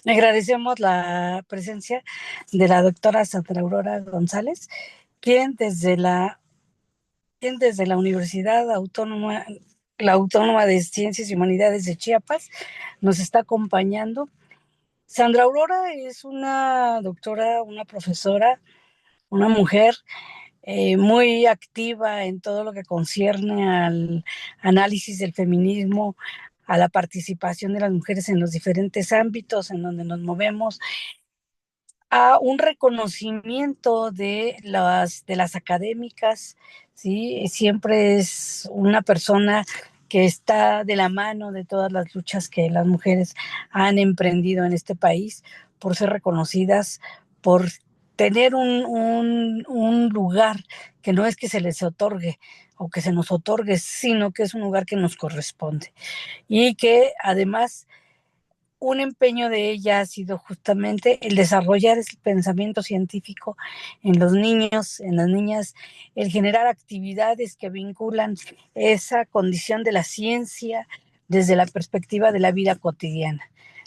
agradecemos la presencia de la doctora Sandra Aurora González, quien desde la Universidad Autónoma, la Autónoma de Ciencias y Humanidades de Chiapas, nos está acompañando. Sandra Aurora es una doctora, una profesora, una mujer muy activa en todo lo que concierne al análisis del feminismo, a la participación de las mujeres en los diferentes ámbitos en donde nos movemos, a un reconocimiento de las académicas, ¿sí? Siempre es una persona que está de la mano de todas las luchas que las mujeres han emprendido en este país por ser reconocidas, por tener un lugar que no es que se les otorgue o que se nos otorgue, sino que es un lugar que nos corresponde y que además un empeño de ella ha sido justamente el desarrollar ese pensamiento científico en los niños, en las niñas, el generar actividades que vinculan esa condición de la ciencia desde la perspectiva de la vida cotidiana.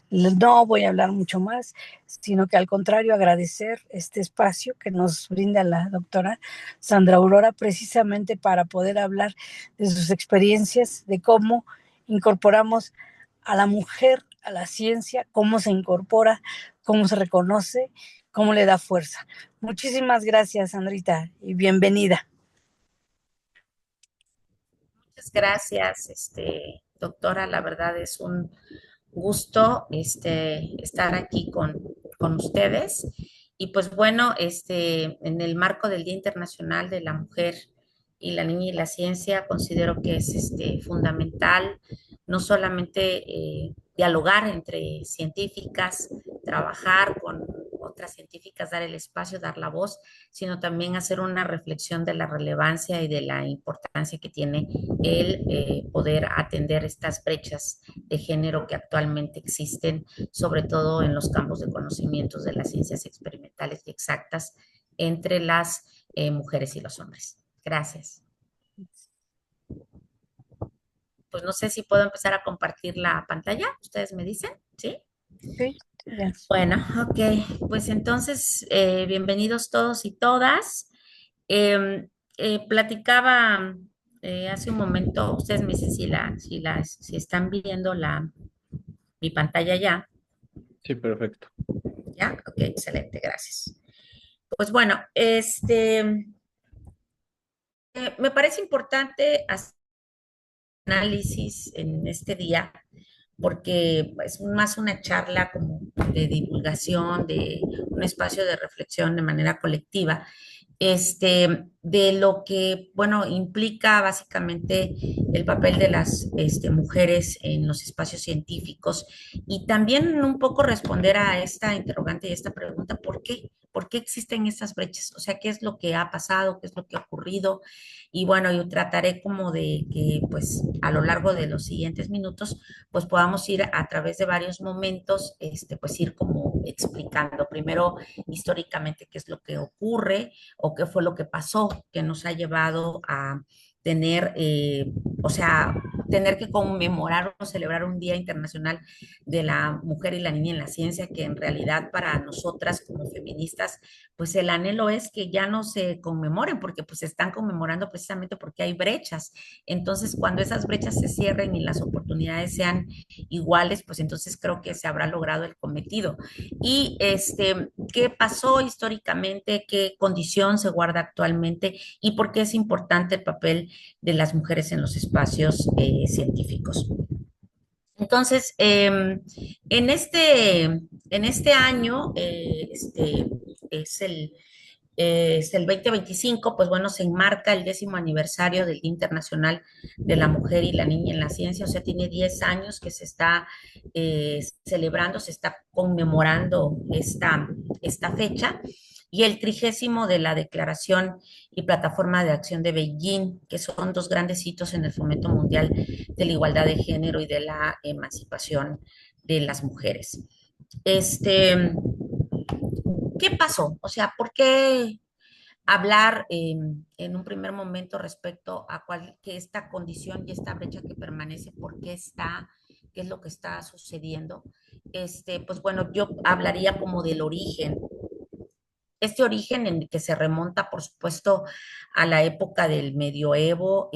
No voy a hablar mucho más, sino que al contrario agradecer este espacio que nos brinda la doctora Sandra Aurora precisamente para poder hablar de sus experiencias, de cómo incorporamos a la mujer a la ciencia, cómo se incorpora, cómo se reconoce, cómo le da fuerza. Muchísimas gracias, Sandrita, y bienvenida. Muchas gracias, doctora. La verdad es un gusto estar aquí con ustedes. Y pues bueno, en el marco del Día Internacional de la Mujer y la Niña y la Ciencia, considero que es fundamental no solamente dialogar entre científicas, trabajar con otras científicas, dar el espacio, dar la voz, sino también hacer una reflexión de la relevancia y de la importancia que tiene el poder atender estas brechas de género que actualmente existen, sobre todo en los campos de conocimientos de las ciencias experimentales y exactas entre las mujeres y los hombres. Gracias. Pues no sé si puedo empezar a compartir la pantalla. ¿Ustedes me dicen? ¿Sí? Sí, ya. Bueno, ok. Pues entonces, bienvenidos todos y todas. Eh, platicaba hace un momento, ustedes me dicen si están viendo mi pantalla ya. Sí, perfecto. ¿Ya? Ok, excelente, gracias. Pues bueno, me parece importante hacer análisis en este día porque es más una charla como de divulgación, de un espacio de reflexión de manera colectiva, de lo que, bueno, implica básicamente el papel de las mujeres en los espacios científicos y también un poco responder a esta interrogante y esta pregunta, ¿por qué? ¿Por qué existen estas brechas? O sea, ¿qué es lo que ha pasado? ¿Qué es lo que ha ocurrido? Y bueno, yo trataré como de que, pues, a lo largo de los siguientes minutos, pues podamos ir a través de varios momentos, pues ir como explicando primero históricamente qué es lo que ocurre o qué fue lo que pasó que nos ha llevado a tener, o sea, tener que conmemorar o celebrar un Día Internacional de la Mujer y la Niña en la Ciencia, que en realidad para nosotras como feministas, pues el anhelo es que ya no se conmemoren, porque pues se están conmemorando precisamente porque hay brechas. Entonces, cuando esas brechas se cierren y las oportunidades sean iguales, pues entonces creo que se habrá logrado el cometido. Y qué pasó históricamente, qué condición se guarda actualmente y por qué es importante el papel de las mujeres en los espacios científicos. Entonces, en este año, es es el 2025, pues bueno, se enmarca el 10º aniversario del Día Internacional de la Mujer y la Niña en la Ciencia, o sea, tiene 10 años que se está celebrando, se está conmemorando esta fecha, y el 30º de la Declaración y Plataforma de Acción de Beijing, que son dos grandes hitos en el fomento mundial de la igualdad de género y de la emancipación de las mujeres. ¿Qué pasó? O sea, ¿por qué hablar en un primer momento respecto a que esta condición y esta brecha que permanece, por qué está, qué es lo que está sucediendo, pues bueno, yo hablaría como del origen, este origen en el que se remonta, por supuesto, a la época del medioevo,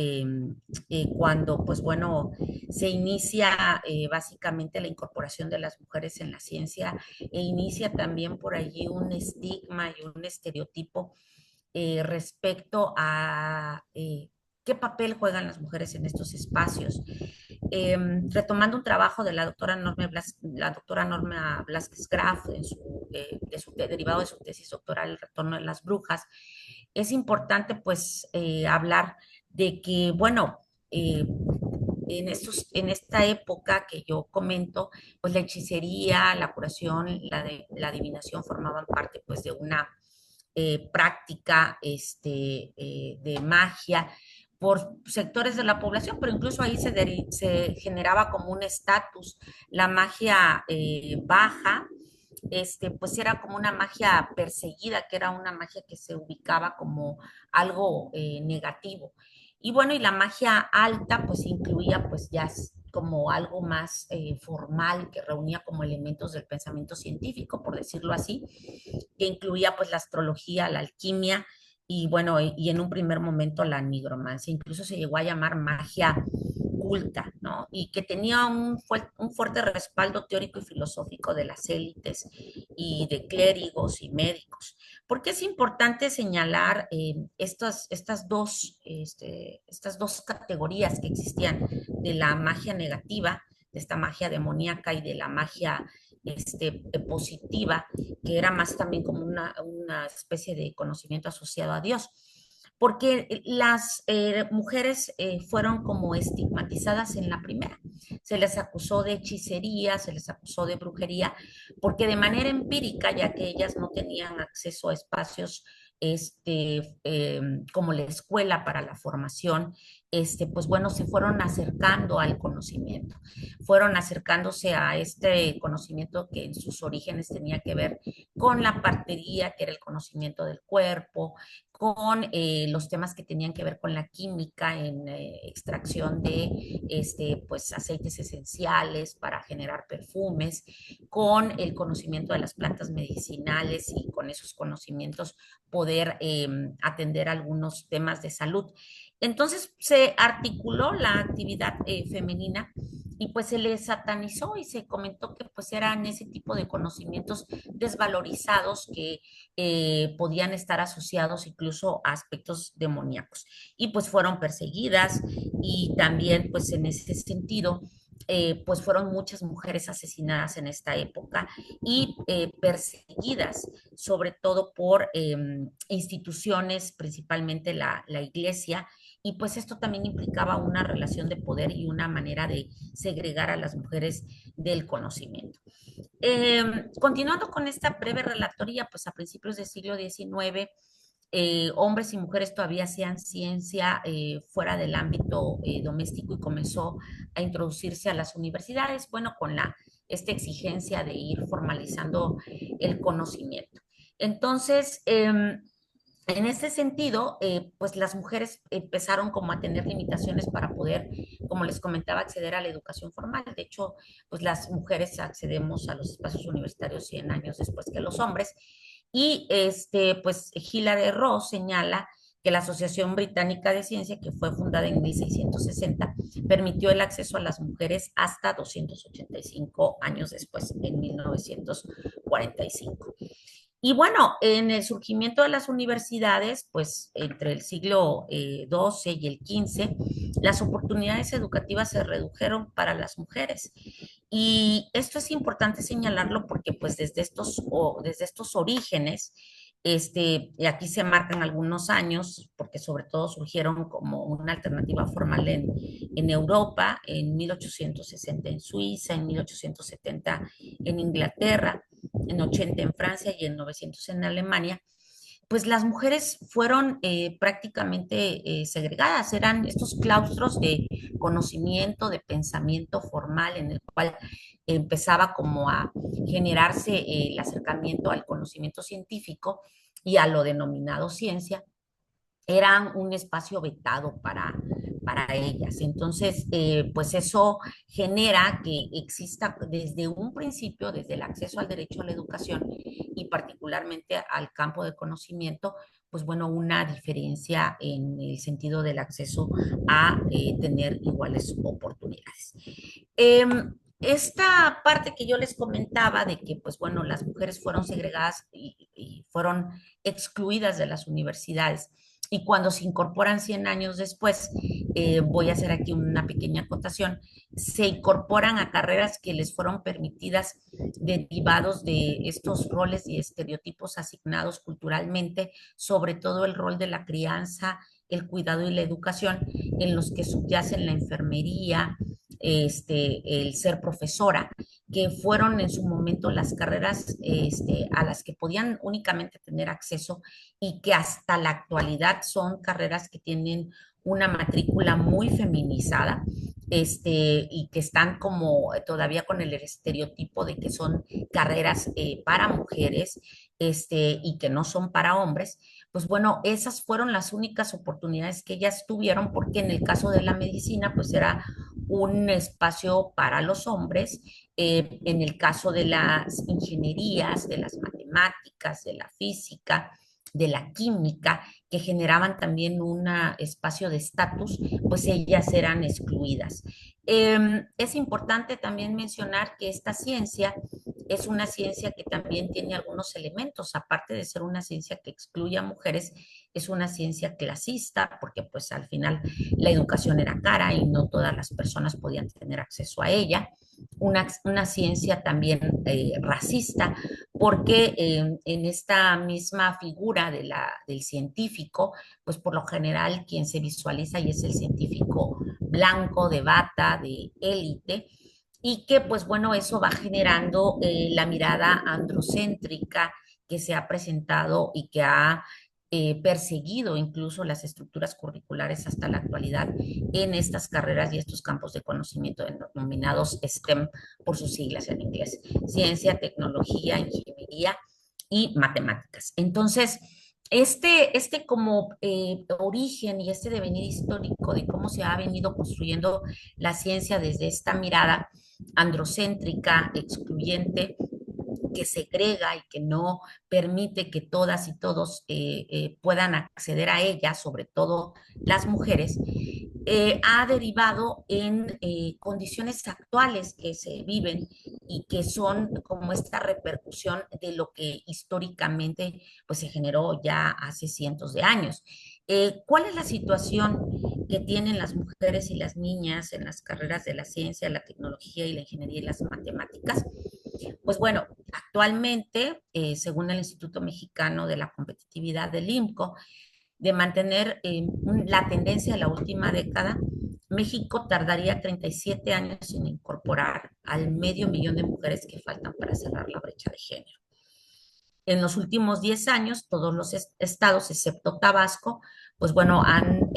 cuando, pues bueno, se inicia básicamente la incorporación de las mujeres en la ciencia e inicia también por allí un estigma y un estereotipo respecto a qué papel juegan las mujeres en estos espacios. Retomando un trabajo de la doctora Norma Blasquez Graf en derivado de su tesis doctoral, El retorno de las brujas, es importante pues hablar de que, bueno, en esta época que yo comento, pues la hechicería, la curación, la adivinación formaban parte pues de una práctica de magia por sectores de la población, pero incluso ahí se generaba como un estatus. La magia baja, pues era como una magia perseguida, que era una magia que se ubicaba como algo negativo. Y bueno, y la magia alta, pues incluía pues ya como algo más formal, que reunía como elementos del pensamiento científico, por decirlo así, que incluía pues la astrología, la alquimia y bueno, y en un primer momento la nigromancia, incluso se llegó a llamar magia culta, ¿no? Y que tenía un fuerte respaldo teórico y filosófico de las élites y de clérigos y médicos. ¿Por qué es importante señalar estas dos categorías que existían de la magia negativa, de esta magia demoníaca y de la magia positiva, que era más también como una especie de conocimiento asociado a Dios? Porque las mujeres fueron como estigmatizadas en la primera. Se les acusó de hechicería, se les acusó de brujería, porque de manera empírica, ya que ellas no tenían acceso a espacios como la escuela para la formación, pues bueno, se fueron acercando al conocimiento, fueron acercándose a este conocimiento que en sus orígenes tenía que ver con la partería, que era el conocimiento del cuerpo, con los temas que tenían que ver con la química en extracción de pues, aceites esenciales para generar perfumes, con el conocimiento de las plantas medicinales y con esos conocimientos poder atender algunos temas de salud. Entonces se articuló la actividad femenina y pues se le satanizó y se comentó que pues eran ese tipo de conocimientos desvalorizados que podían estar asociados incluso a aspectos demoníacos. Y pues fueron perseguidas y también pues en ese sentido pues fueron muchas mujeres asesinadas en esta época y perseguidas, sobre todo por instituciones, principalmente la iglesia, y pues esto también implicaba una relación de poder y una manera de segregar a las mujeres del conocimiento. Continuando con esta breve relatoría, pues a principios del siglo XIX, hombres y mujeres todavía hacían ciencia fuera del ámbito doméstico y comenzó a introducirse a las universidades, bueno, con esta exigencia de ir formalizando el conocimiento. Entonces, en ese sentido, pues las mujeres empezaron como a tener limitaciones para poder, como les comentaba, acceder a la educación formal. De hecho, pues las mujeres accedemos a los espacios universitarios 100 años después que los hombres. Y pues Hilary Ross señala que la Asociación Británica de Ciencia, que fue fundada en 1660, permitió el acceso a las mujeres hasta 285 años después, en 1945. Y bueno, en el surgimiento de las universidades, pues entre el siglo XII y el XV, las oportunidades educativas se redujeron para las mujeres. Y esto es importante señalarlo porque pues desde estos orígenes, y aquí se marcan algunos años, porque sobre todo surgieron como una alternativa formal en Europa, en 1860 en Suiza, en 1870 en Inglaterra, en 80 en Francia y en 900 en Alemania, pues las mujeres fueron prácticamente segregadas, eran estos claustros de conocimiento, de pensamiento formal en el cual empezaba como a generarse el acercamiento al conocimiento científico y a lo denominado ciencia, eran un espacio vetado para ellas. Entonces, pues eso genera que exista desde un principio, desde el acceso al derecho a la educación y particularmente al campo de conocimiento, pues bueno, una diferencia en el sentido del acceso a tener iguales oportunidades. Esta parte que yo les comentaba de que, pues bueno, las mujeres fueron segregadas y fueron excluidas de las universidades, y cuando se incorporan 100 años después, voy a hacer aquí una pequeña acotación, se incorporan a carreras que les fueron permitidas derivados de estos roles y estereotipos asignados culturalmente, sobre todo el rol de la crianza, el cuidado y la educación, en los que subyacen la enfermería, el ser profesora, que fueron en su momento las carreras a las que podían únicamente tener acceso y que hasta la actualidad son carreras que tienen una matrícula muy feminizada, y que están como todavía con el estereotipo de que son carreras para mujeres, y que no son para hombres. Pues bueno, esas fueron las únicas oportunidades que ellas tuvieron, porque en el caso de la medicina, pues era un espacio para los hombres. En el caso de las ingenierías, de las matemáticas, de la física, de la química, que generaban también un espacio de estatus, pues ellas eran excluidas. Es importante también mencionar que esta ciencia es una ciencia que también tiene algunos elementos, aparte de ser una ciencia que excluye a mujeres, es una ciencia clasista, porque pues al final la educación era cara y no todas las personas podían tener acceso a ella. Una ciencia también racista, porque en esta misma figura del científico, pues por lo general quien se visualiza y es el científico blanco, de bata, de élite, y que pues bueno, eso va generando la mirada androcéntrica que se ha presentado y que ha perseguido incluso las estructuras curriculares hasta la actualidad en estas carreras y estos campos de conocimiento denominados STEM por sus siglas en inglés: ciencia, tecnología, ingeniería y matemáticas. Entonces, este como origen y este devenir histórico de cómo se ha venido construyendo la ciencia desde esta mirada androcéntrica, excluyente, que segrega y que no permite que todas y todos puedan acceder a ella, sobre todo las mujeres, ha derivado en condiciones actuales que se viven y que son como esta repercusión de lo que históricamente pues se generó ya hace cientos de años. ¿Cuál es la situación que tienen las mujeres y las niñas en las carreras de la ciencia, la tecnología y la ingeniería y las matemáticas? Pues bueno, actualmente, según el Instituto Mexicano de la Competitividad del IMCO, de mantener la tendencia de la última década, México tardaría 37 años en incorporar al medio millón de mujeres que faltan para cerrar la brecha de género. En los últimos 10 años, todos los estados, excepto Tabasco, pues bueno, han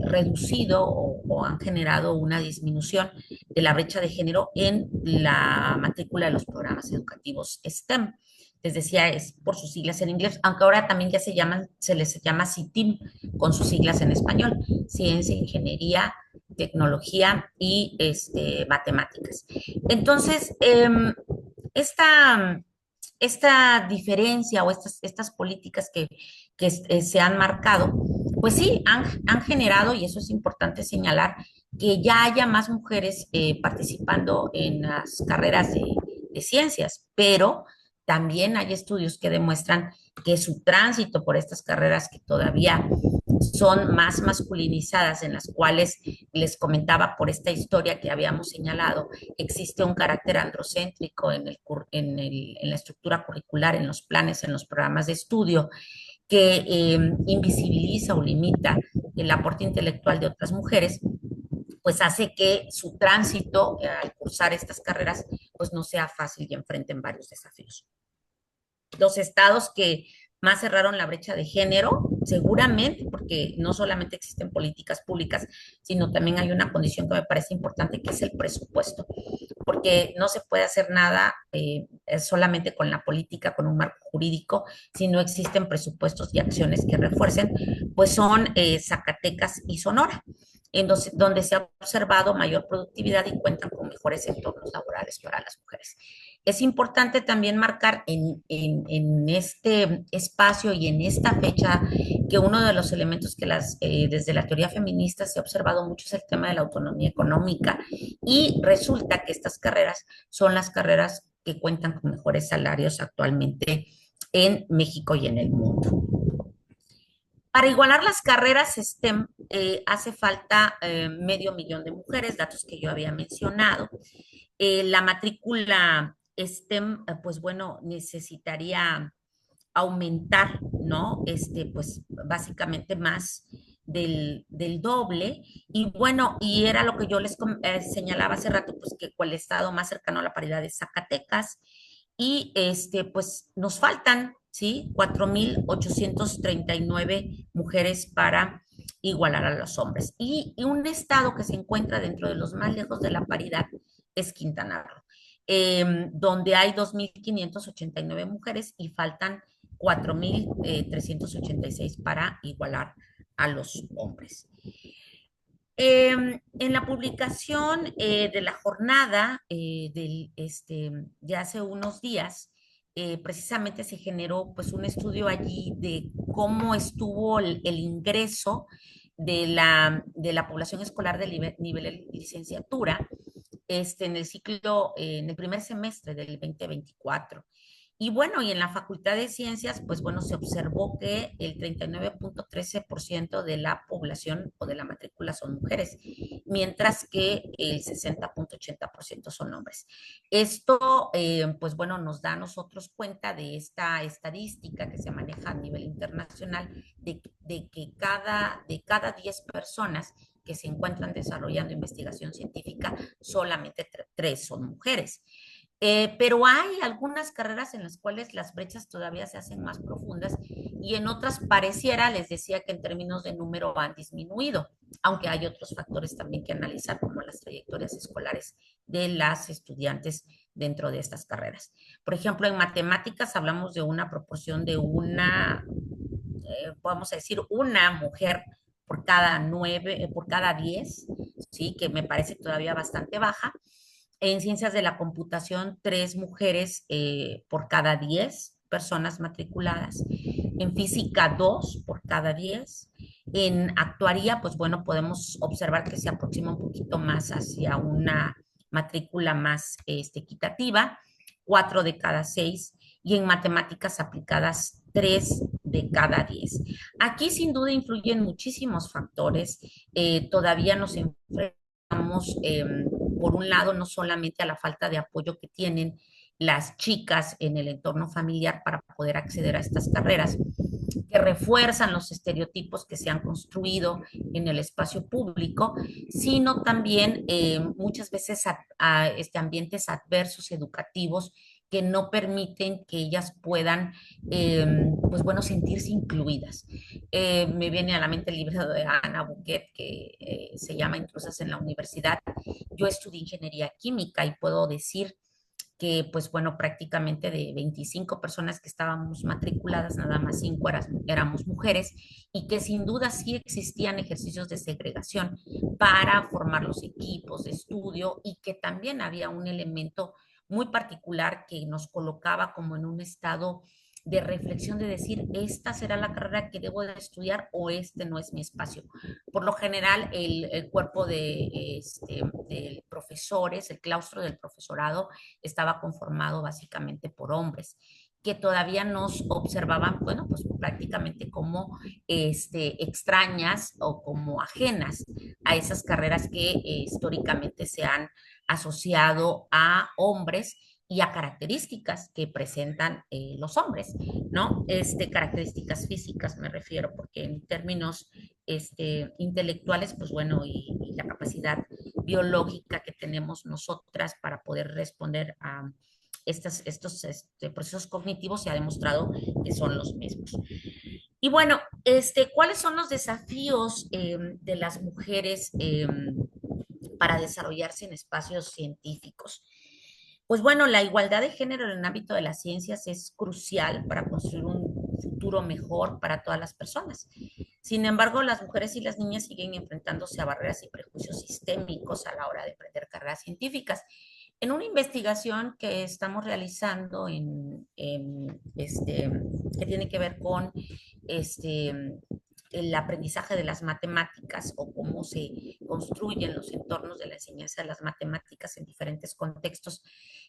reducido o han generado una disminución de la brecha de género en la matrícula de los programas educativos STEM. Les decía, es por sus siglas en inglés, aunque ahora también ya se les llama CITIM con sus siglas en español: ciencia, ingeniería, tecnología y matemáticas. Entonces, esta esta diferencia o estas políticas que se han marcado, pues sí, han generado, y eso es importante señalar, que ya haya más mujeres participando en las carreras de ciencias, pero también hay estudios que demuestran que su tránsito por estas carreras que todavía son más masculinizadas, en las cuales les comentaba por esta historia que habíamos señalado, existe un carácter androcéntrico en la estructura curricular, en los planes, en los programas de estudio, que invisibiliza o limita el aporte intelectual de otras mujeres, pues hace que su tránsito al cursar estas carreras pues no sea fácil y enfrenten varios desafíos. Los estados que más cerraron la brecha de género, seguramente, porque no solamente existen políticas públicas, sino también hay una condición que me parece importante, que es el presupuesto, porque no se puede hacer nada solamente con la política, con un marco jurídico, si no existen presupuestos y acciones que refuercen, pues son Zacatecas y Sonora. donde se ha observado mayor productividad y cuentan con mejores entornos laborales para las mujeres. Es importante también marcar en este espacio y en esta fecha que uno de los elementos que desde la teoría feminista se ha observado mucho es el tema de la autonomía económica y resulta que estas carreras son las carreras que cuentan con mejores salarios actualmente en México y en el mundo. Para igualar las carreras STEM hace falta medio millón de mujeres, datos que yo había mencionado. La matrícula STEM, pues bueno, necesitaría aumentar, ¿no? Pues básicamente más del doble. Y bueno, y era lo que yo les señalaba hace rato, pues que el estado más cercano a la paridad es Zacatecas. Y pues nos faltan, ¿sí? 4,839 mujeres para igualar a los hombres. Y un estado que se encuentra dentro de los más lejos de la paridad es Quintana Roo, donde hay 2,589 mujeres y faltan 4,386 para igualar a los hombres. En la publicación de la jornada de hace unos días, precisamente se generó pues un estudio allí de cómo estuvo el ingreso de la población escolar de nivel de licenciatura en el ciclo, en el primer semestre del 2024. Y bueno, y en la Facultad de Ciencias, pues bueno, se observó que el 39,13% de la población o de la matrícula son mujeres, mientras que el 60,80% son hombres. Esto, pues bueno, nos da a nosotros cuenta de esta estadística que se maneja a nivel internacional, de que de cada 10 personas que se encuentran desarrollando investigación científica, solamente 3 son mujeres. Pero hay algunas carreras en las cuales las brechas todavía se hacen más profundas y en otras pareciera, les decía que en términos de número han disminuido, aunque hay otros factores también que analizar, como las trayectorias escolares de las estudiantes dentro de estas carreras. Por ejemplo, en matemáticas hablamos de una proporción de vamos a decir, una mujer por cada 9, por cada 10, ¿sí? Que me parece todavía bastante baja. En ciencias de la computación, 3 mujeres por cada 10 personas matriculadas. En física, 2 por cada 10. En actuaría, pues bueno, podemos observar que se aproxima un poquito más hacia una matrícula más equitativa, 4 de cada 6. Y en matemáticas aplicadas, 3 de cada 10. Aquí sin duda influyen muchísimos factores. Todavía nos enfrentamos por un lado, no solamente a la falta de apoyo que tienen las chicas en el entorno familiar para poder acceder a estas carreras, que refuerzan los estereotipos que se han construido en el espacio público, sino también muchas veces ambientes adversos educativos que no permiten que ellas puedan, pues bueno, sentirse incluidas. Me viene a la mente el libro de Ana Buquet que se llama Intrusas en la Universidad. Yo estudié ingeniería química y puedo decir que, pues bueno, prácticamente de 25 personas que estábamos matriculadas, nada más 5 éramos mujeres y que sin duda sí existían ejercicios de segregación para formar los equipos de estudio y que también había un elemento muy particular que nos colocaba como en un estado de reflexión de decir, esta será la carrera que debo de estudiar o este no es mi espacio. Por lo general, el cuerpo de profesores, el claustro del profesorado, estaba conformado básicamente por hombres que todavía nos observaban, bueno, pues prácticamente como extrañas o como ajenas a esas carreras que históricamente se han asociado a hombres y a características que presentan los hombres, ¿no? Características físicas me refiero, porque en términos intelectuales, pues bueno, y la capacidad biológica que tenemos nosotras para poder responder a estos procesos cognitivos se ha demostrado que son los mismos. Y bueno, ¿cuáles son los desafíos de las mujeres para desarrollarse en espacios científicos? Pues bueno, la igualdad de género en el ámbito de las ciencias es crucial para construir un futuro mejor para todas las personas. Sin embargo, las mujeres y las niñas siguen enfrentándose a barreras y prejuicios sistémicos a la hora de aprender carreras científicas. En una investigación que estamos realizando que tiene que ver con el aprendizaje de las matemáticas o cómo se construyen los entornos de la enseñanza de las matemáticas en diferentes contextos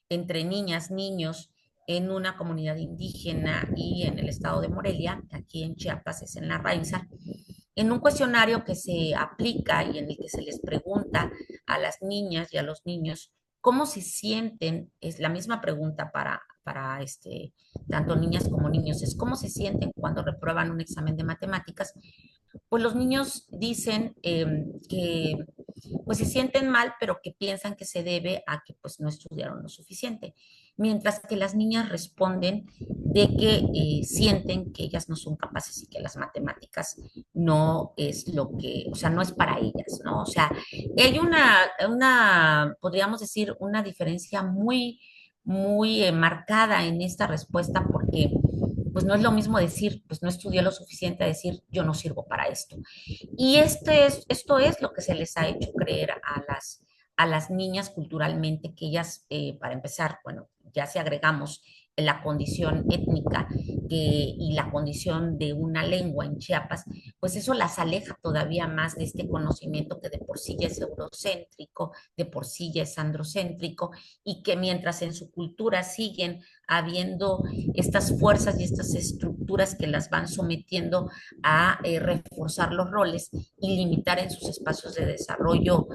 entre niñas, niños, en una comunidad indígena y en el estado de Morelia, aquí en Chiapas, es en la Rainza, en un cuestionario que se aplica y en el que se les pregunta a las niñas y a los niños cómo se sienten, es la misma pregunta para tanto niñas como niños, es cómo se sienten cuando reprueban un examen de matemáticas. Pues los niños dicen que pues se sienten mal, pero que piensan que se debe a que pues no estudiaron lo suficiente. Mientras que las niñas responden de que sienten que ellas no son capaces y que las matemáticas no es lo que, o sea, no es para ellas, ¿no? O sea, hay podríamos decir, una diferencia muy marcada en esta respuesta porque pues no es lo mismo decir, pues no estudié lo suficiente a decir, yo no sirvo para esto. Y esto es lo que se les ha hecho creer a las niñas culturalmente, que ellas, para empezar, bueno, ya si agregamos la condición étnica y la condición de una lengua en Chiapas, pues eso las aleja todavía más de este conocimiento que de por sí ya es eurocéntrico, de por sí ya es androcéntrico, y que mientras en su cultura siguen habiendo estas fuerzas y estas estructuras que las van sometiendo a reforzar los roles y limitar en sus espacios de desarrollo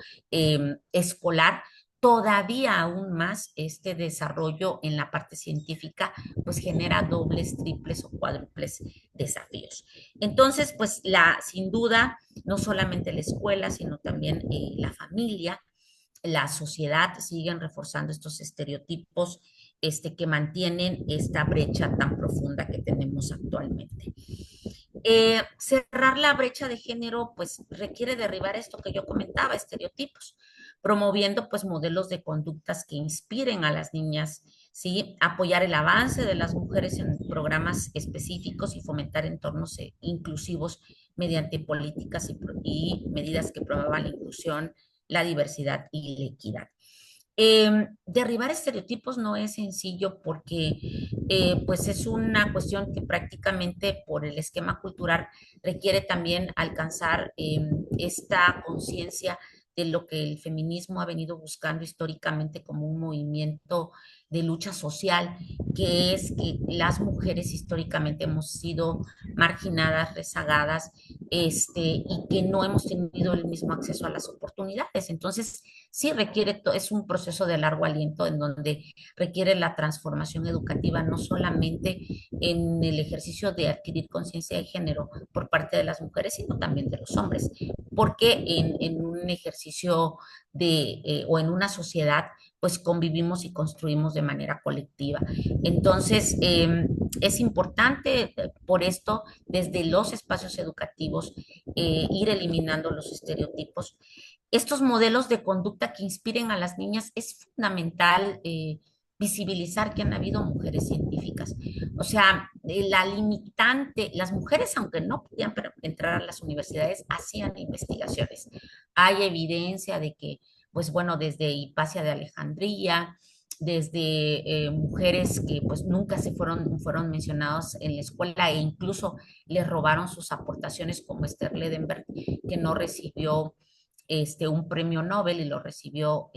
escolar, todavía aún más este desarrollo en la parte científica, pues genera dobles, triples o cuádruples desafíos. Entonces, pues sin duda, no solamente la escuela, sino también la familia, la sociedad siguen reforzando estos estereotipos que mantienen esta brecha tan profunda que tenemos actualmente. Cerrar la brecha de género, pues requiere derribar esto que yo comentaba, estereotipos, promoviendo pues modelos de conductas que inspiren a las niñas, ¿sí? Apoyar el avance de las mujeres en programas específicos y fomentar entornos inclusivos mediante políticas y medidas que promuevan la inclusión, la diversidad y la equidad. Derribar estereotipos no es sencillo porque pues es una cuestión que prácticamente por el esquema cultural requiere también alcanzar esta conciencia de lo que el feminismo ha venido buscando históricamente como un movimiento de lucha social, que es que las mujeres históricamente hemos sido marginadas, rezagadas, y que no hemos tenido el mismo acceso a las oportunidades. Entonces, sí requiere, es un proceso de largo aliento en donde requiere la transformación educativa, no solamente en el ejercicio de adquirir conciencia de género por parte de las mujeres, sino también de los hombres, porque en un ejercicio o en una sociedad, pues convivimos y construimos de manera colectiva. Entonces, es importante por esto, desde los espacios educativos, ir eliminando los estereotipos. Estos modelos de conducta que inspiren a las niñas es fundamental visibilizar que han habido mujeres científicas. O sea, la limitante, las mujeres, aunque no podían entrar a las universidades, hacían investigaciones. Hay evidencia de que, pues bueno, desde Hipatia de Alejandría, desde mujeres que pues nunca fueron mencionadas en la escuela e incluso les robaron sus aportaciones como Esther Ledenberg, que no recibió un premio Nobel y lo recibió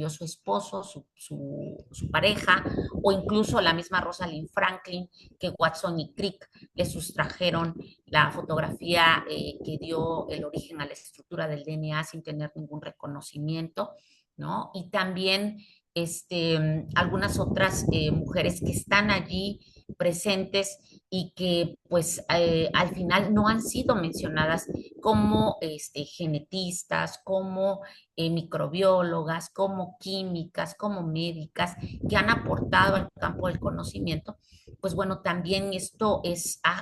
su esposo, su pareja, o incluso la misma Rosalind Franklin, que Watson y Crick le sustrajeron la fotografía que dio el origen a la estructura del DNA sin tener ningún reconocimiento, ¿no? Y también algunas otras mujeres que están allí presentes y que pues al final no han sido mencionadas como genetistas, como microbiólogas, como químicas, como médicas, que han aportado al campo del conocimiento, pues bueno, también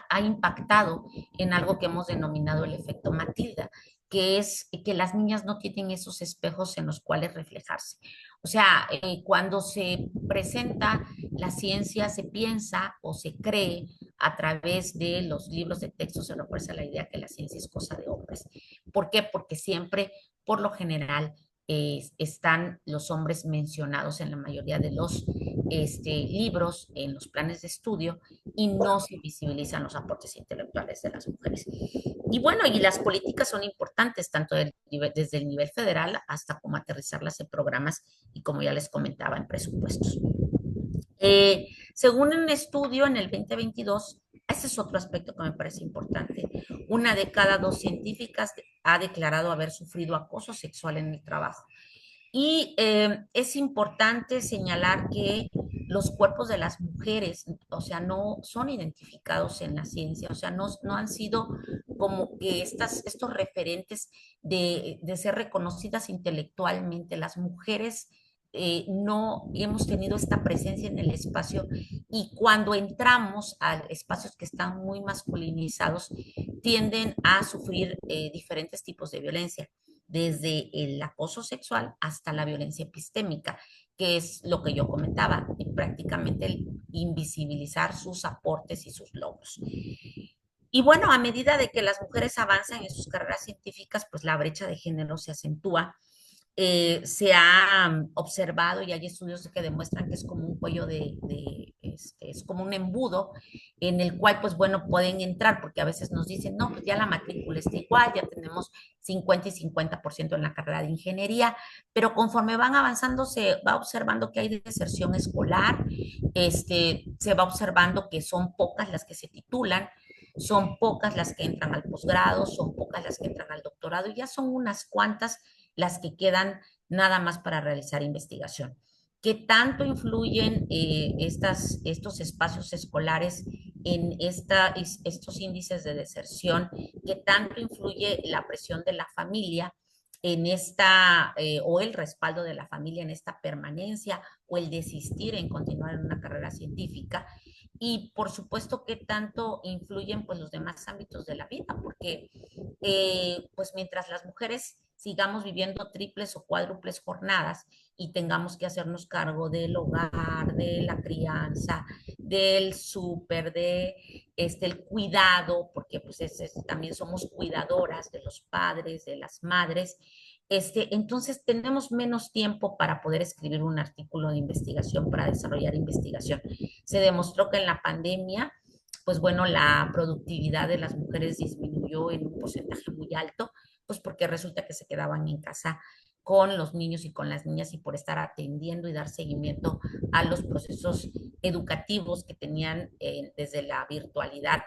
ha impactado en algo que hemos denominado el efecto Matilda, que es que las niñas no tienen esos espejos en los cuales reflejarse. O sea, cuando se presenta la ciencia, se piensa o se cree a través de los libros de texto se refuerza la idea que la ciencia es cosa de hombres. ¿Por qué? Porque siempre, por lo general, están los hombres mencionados en la mayoría de los libros, en los planes de estudio, y no se visibilizan los aportes intelectuales de las mujeres. Y bueno, y las políticas son importantes, tanto desde el nivel federal hasta como aterrizarlas en programas y, como ya les comentaba, en presupuestos. Según un estudio en el 2022, ese es otro aspecto que me parece importante. Una de cada dos científicas ha declarado haber sufrido acoso sexual en el trabajo. Y es importante señalar que los cuerpos de las mujeres, o sea, no son identificados en la ciencia, o sea, no han sido como que estos referentes de ser reconocidas intelectualmente. Las mujeres no hemos tenido esta presencia en el espacio, y cuando entramos a espacios que están muy masculinizados, tienden a sufrir diferentes tipos de violencia, desde el acoso sexual hasta la violencia epistémica, que es lo que yo comentaba, prácticamente el invisibilizar sus aportes y sus logros. Y bueno, a medida de que las mujeres avanzan en sus carreras científicas, pues la brecha de género se acentúa. Se ha observado, y hay estudios que demuestran que es como un cuello es como un embudo en el cual, pues bueno, pueden entrar, porque a veces nos dicen, no, pues ya la matrícula está igual, ya tenemos 50 y 50% en la carrera de ingeniería, pero conforme van avanzando se va observando que hay deserción escolar, se va observando que son pocas las que se titulan, son pocas las que entran al posgrado, son pocas las que entran al doctorado, y ya son unas cuantas las que quedan nada más para realizar investigación. ¿Qué tanto influyen estos espacios escolares en estos índices de deserción? ¿Qué tanto influye la presión de la familia en o el respaldo de la familia en esta permanencia, o el desistir en continuar en una carrera científica? Y por supuesto, ¿qué tanto influyen pues los demás ámbitos de la vida? Porque pues mientras las mujeres sigamos viviendo triples o cuádruples jornadas y tengamos que hacernos cargo del hogar, de la crianza, del súper, el cuidado, porque pues también somos cuidadoras de los padres, de las madres. Entonces tenemos menos tiempo para poder escribir un artículo de investigación, para desarrollar investigación. Se demostró que en la pandemia, pues bueno, la productividad de las mujeres disminuyó en un porcentaje muy alto, pues porque resulta que se quedaban en casa con los niños y con las niñas, y por estar atendiendo y dar seguimiento a los procesos educativos que tenían desde la virtualidad,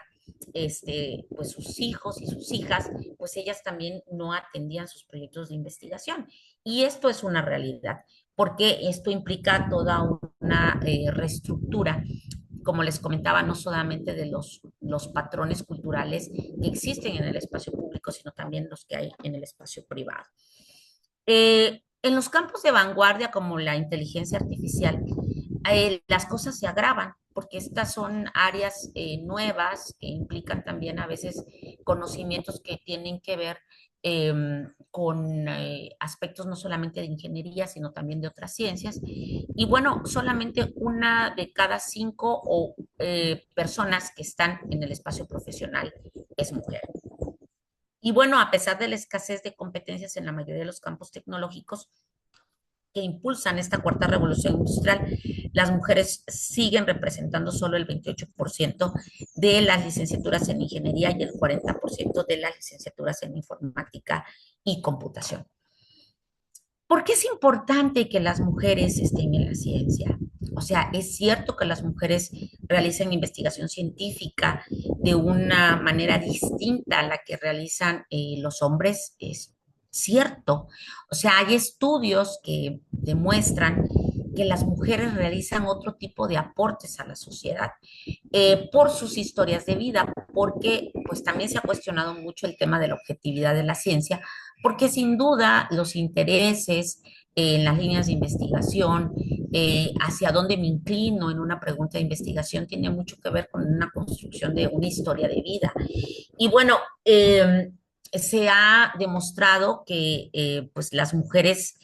pues sus hijos y sus hijas, pues ellas también no atendían sus proyectos de investigación. Y esto es una realidad, porque esto implica toda una reestructura, como les comentaba, no solamente de los patrones culturales que existen en el espacio público, sino también los que hay en el espacio privado. En los campos de vanguardia, como la inteligencia artificial, las cosas se agravan, porque estas son áreas nuevas que implican también a veces conocimientos que tienen que ver con aspectos no solamente de ingeniería, sino también de otras ciencias. Y bueno, solamente una de cada cinco personas que están en el espacio profesional es mujer. Y bueno, a pesar de la escasez de competencias en la mayoría de los campos tecnológicos que impulsan esta cuarta revolución industrial, las mujeres siguen representando solo el 28% de las licenciaturas en ingeniería y el 40% de las licenciaturas en informática y computación. ¿Por qué es importante que las mujeres estén en la ciencia? O sea, es cierto que las mujeres realizan investigación científica de una manera distinta a la que realizan los hombres, es cierto. O sea, hay estudios que demuestran que las mujeres realizan otro tipo de aportes a la sociedad por sus historias de vida, porque pues también se ha cuestionado mucho el tema de la objetividad de la ciencia, porque sin duda los intereses en las líneas de investigación, hacia dónde me inclino en una pregunta de investigación, tiene mucho que ver con una construcción de una historia de vida. Y bueno, se ha demostrado que pues las mujeres,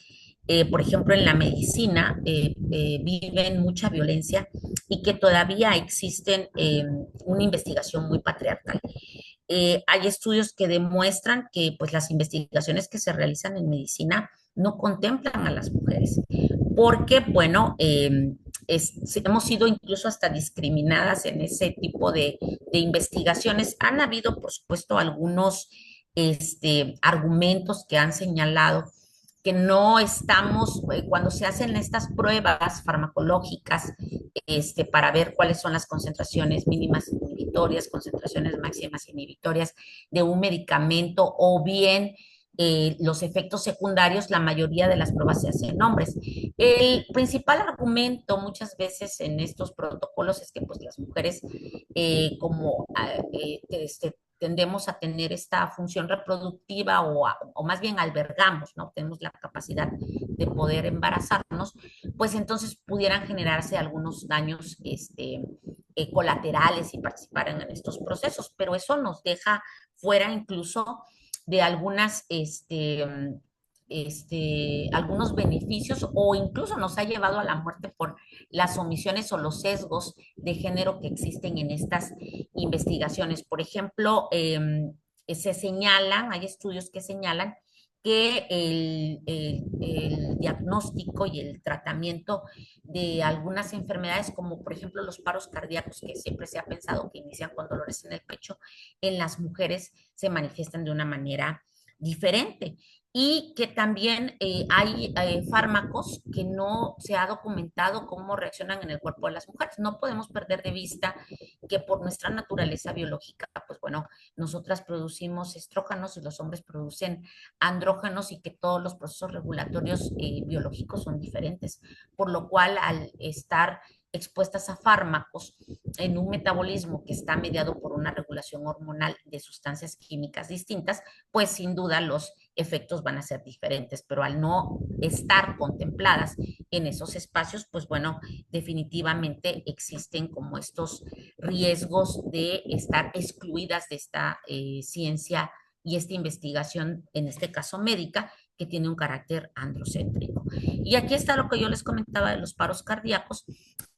por ejemplo, en la medicina, viven mucha violencia y que todavía existen una investigación muy patriarcal. Hay estudios que demuestran que pues, las investigaciones que se realizan en medicina no contemplan a las mujeres, porque, bueno, hemos sido incluso hasta discriminadas en ese tipo de investigaciones. Han habido, por supuesto, algunos argumentos que han señalado que no estamos, cuando se hacen estas pruebas farmacológicas, para ver cuáles son las concentraciones mínimas inhibitorias, concentraciones máximas inhibitorias de un medicamento o bien los efectos secundarios, la mayoría de las pruebas se hacen en hombres. El principal argumento muchas veces en estos protocolos es que pues las mujeres como tendemos a tener esta función reproductiva o más bien albergamos, ¿no? Tenemos la capacidad de poder embarazarnos, pues entonces pudieran generarse algunos daños colaterales y participaran en estos procesos, pero eso nos deja fuera incluso de algunos beneficios o incluso nos ha llevado a la muerte por las omisiones o los sesgos de género que existen en estas investigaciones. Por ejemplo, se señalan, hay estudios que señalan que el diagnóstico y el tratamiento de algunas enfermedades, como por ejemplo los paros cardíacos, que siempre se ha pensado que inician con dolores en el pecho, en las mujeres se manifiestan de una manera diferente y que también hay fármacos que no se ha documentado cómo reaccionan en el cuerpo de las mujeres. No podemos perder de vista que por nuestra naturaleza biológica, pues bueno, nosotras producimos estrógenos y los hombres producen andrógenos y que todos los procesos regulatorios biológicos son diferentes, por lo cual al estar expuestas a fármacos en un metabolismo que está mediado por una regulación hormonal de sustancias químicas distintas, pues sin duda los efectos van a ser diferentes, pero al no estar contempladas en esos espacios, pues bueno, definitivamente existen como estos riesgos de estar excluidas de esta ciencia y esta investigación, en este caso médica, que tiene un carácter androcéntrico. Y aquí está lo que yo les comentaba de los paros cardíacos,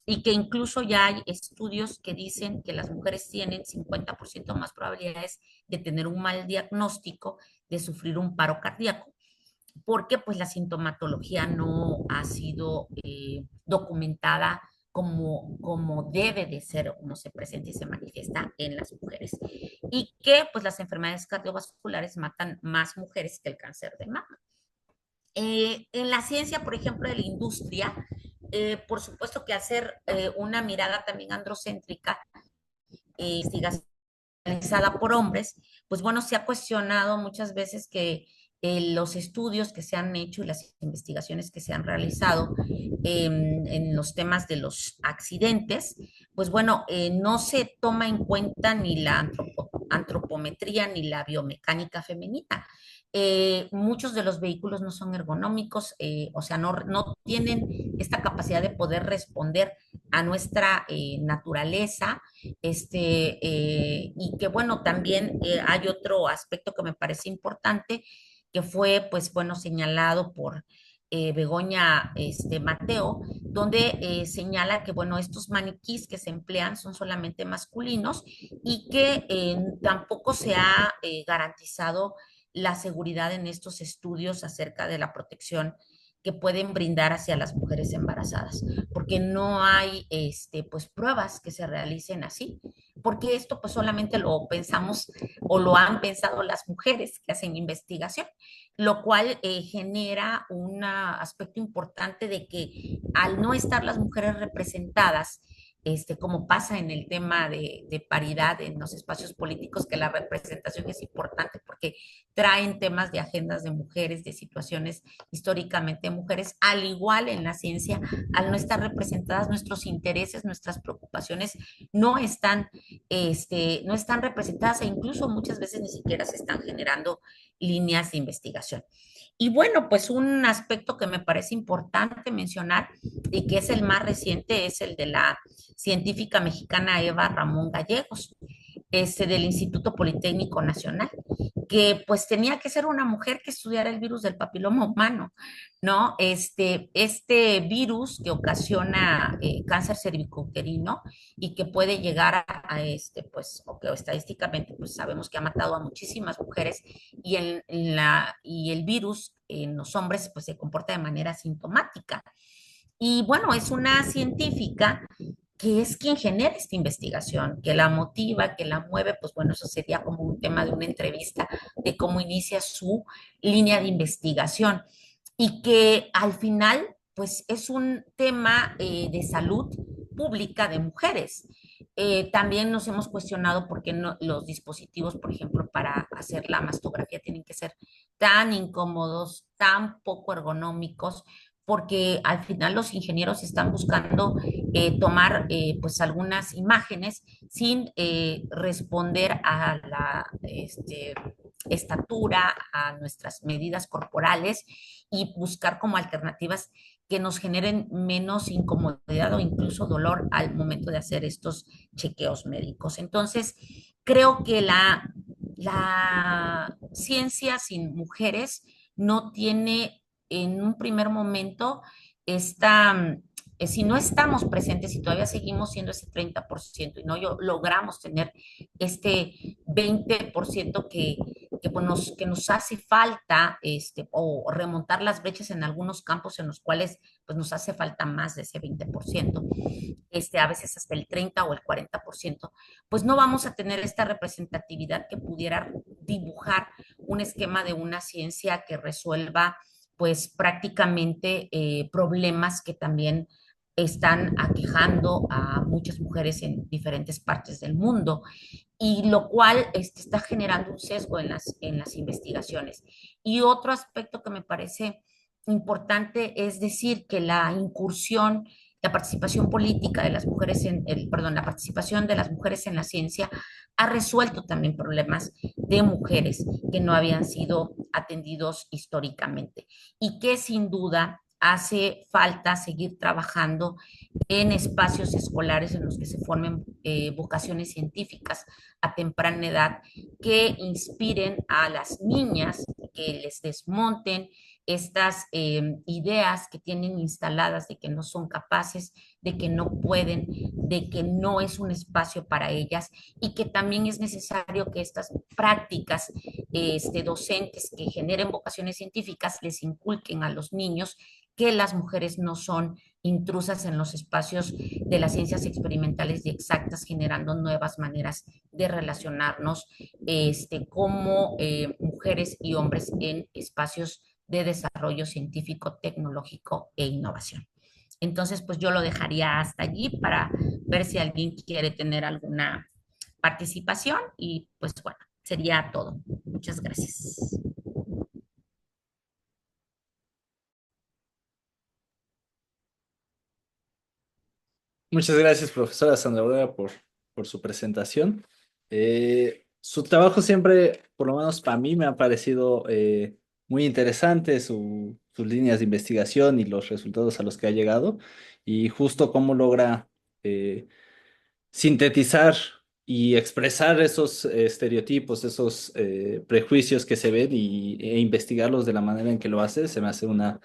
y que incluso ya hay estudios que dicen que las mujeres tienen 50% más probabilidades de tener un mal diagnóstico, de sufrir un paro cardíaco, porque pues la sintomatología no ha sido documentada como debe de ser, como se presenta y se manifiesta en las mujeres. Y que pues las enfermedades cardiovasculares matan más mujeres que el cáncer de mama. En la ciencia, por ejemplo, de la industria, por supuesto que hacer una mirada también androcéntrica, investigación realizada por hombres, pues bueno, se ha cuestionado muchas veces que los estudios que se han hecho y las investigaciones que se han realizado en los temas de los accidentes, pues bueno, no se toma en cuenta ni la antropometría ni la biomecánica femenina. Muchos de los vehículos no son ergonómicos, o sea, no tienen esta capacidad de poder responder a nuestra naturaleza, y que bueno, también hay otro aspecto que me parece importante, que fue, pues bueno, señalado por Begoña Mateo, donde señala que, bueno, estos maniquís que se emplean son solamente masculinos y que tampoco se ha garantizado la seguridad en estos estudios acerca de la protección que pueden brindar hacia las mujeres embarazadas, porque no hay pues pruebas que se realicen así, porque esto pues solamente lo pensamos o lo han pensado las mujeres que hacen investigación, lo cual genera un aspecto importante de que al no estar las mujeres representadas, como pasa en el tema de paridad en los espacios políticos, que la representación es importante porque traen temas de agendas de mujeres, de situaciones históricamente de mujeres, al igual en la ciencia, al no estar representadas nuestros intereses, nuestras preocupaciones no están representadas e incluso muchas veces ni siquiera se están generando líneas de investigación. Y bueno, pues un aspecto que me parece importante mencionar y que es el más reciente es el de la científica mexicana Eva Ramón Gallegos, del Instituto Politécnico Nacional, que pues tenía que ser una mujer que estudiara el virus del papiloma humano, ¿no? Este virus que ocasiona cáncer cervicouterino y que puede llegar pues, o que estadísticamente, pues sabemos que ha matado a muchísimas mujeres y el virus en los hombres, pues se comporta de manera sintomática. Y bueno, es una científica que es quien genera esta investigación, que la motiva, que la mueve, pues bueno, eso sería como un tema de una entrevista de cómo inicia su línea de investigación y que al final, pues es un tema de salud pública de mujeres. También nos hemos cuestionado por qué no, los dispositivos, por ejemplo, para hacer la mastografía tienen que ser tan incómodos, tan poco ergonómicos, porque al final los ingenieros están buscando tomar pues algunas imágenes sin responder a la estatura, a nuestras medidas corporales y buscar como alternativas que nos generen menos incomodidad o incluso dolor al momento de hacer estos chequeos médicos. Entonces, creo que la ciencia sin mujeres no tiene en un primer momento esta, si no estamos presentes y todavía seguimos siendo ese 30% y no logramos tener este 20% que nos hace falta o remontar las brechas en algunos campos en los cuales pues, nos hace falta más de ese 20%, a veces hasta el 30 o el 40%, pues no vamos a tener esta representatividad que pudiera dibujar un esquema de una ciencia que resuelva pues prácticamente problemas que también están aquejando a muchas mujeres en diferentes partes del mundo y lo cual está generando un sesgo en las investigaciones. Y otro aspecto que me parece importante es decir que la incursión, la participación política de las mujeres la participación de las mujeres en la ciencia ha resuelto también problemas de mujeres que no habían sido atendidos históricamente y que sin duda hace falta seguir trabajando en espacios escolares en los que se formen vocaciones científicas a temprana edad que inspiren a las niñas, que les desmonten estas ideas que tienen instaladas de que no son capaces, de que no pueden, de que no es un espacio para ellas y que también es necesario que estas prácticas docentes que generen vocaciones científicas les inculquen a los niños que las mujeres no son intrusas en los espacios de las ciencias experimentales y exactas, generando nuevas maneras de relacionarnos como mujeres y hombres en espacios de desarrollo científico, tecnológico e innovación. Entonces, pues yo lo dejaría hasta allí para ver si alguien quiere tener alguna participación y pues bueno, sería todo. Muchas gracias. Muchas gracias, profesora Sandra Aurora, por su presentación. Su trabajo siempre, por lo menos para mí, me ha parecido muy interesante, sus líneas de investigación y los resultados a los que ha llegado, y justo cómo logra sintetizar y expresar esos estereotipos, esos prejuicios que se ven e investigarlos de la manera en que lo hace, se me hace una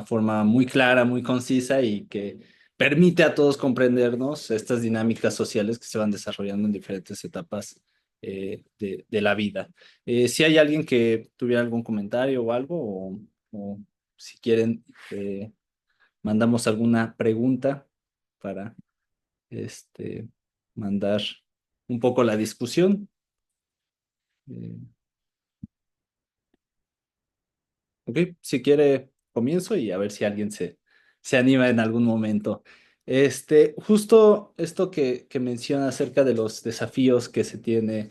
forma muy clara, muy concisa y que permite a todos comprendernos estas dinámicas sociales que se van desarrollando en diferentes etapas de la vida. Si hay alguien que tuviera algún comentario o algo, o si quieren, mandamos alguna pregunta para este, mandar un poco la discusión. Eh, ok, si quiere, comienzo y a ver si alguien se anima en algún momento. Justo esto que menciona acerca de los desafíos que se tiene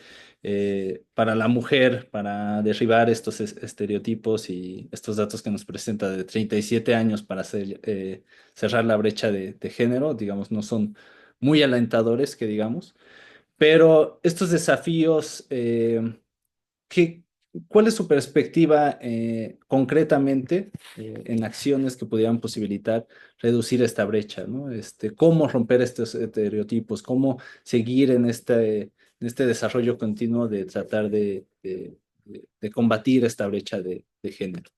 para la mujer, para derribar estos estereotipos y estos datos que nos presenta de 37 años para cerrar la brecha de género, digamos, no son muy alentadores, que digamos. Pero estos desafíos, ¿qué- ¿cuál es su perspectiva concretamente en acciones que pudieran posibilitar reducir esta brecha, ¿no? ¿Cómo romper estos estereotipos? ¿Cómo seguir en este desarrollo continuo de tratar de de combatir esta brecha de género?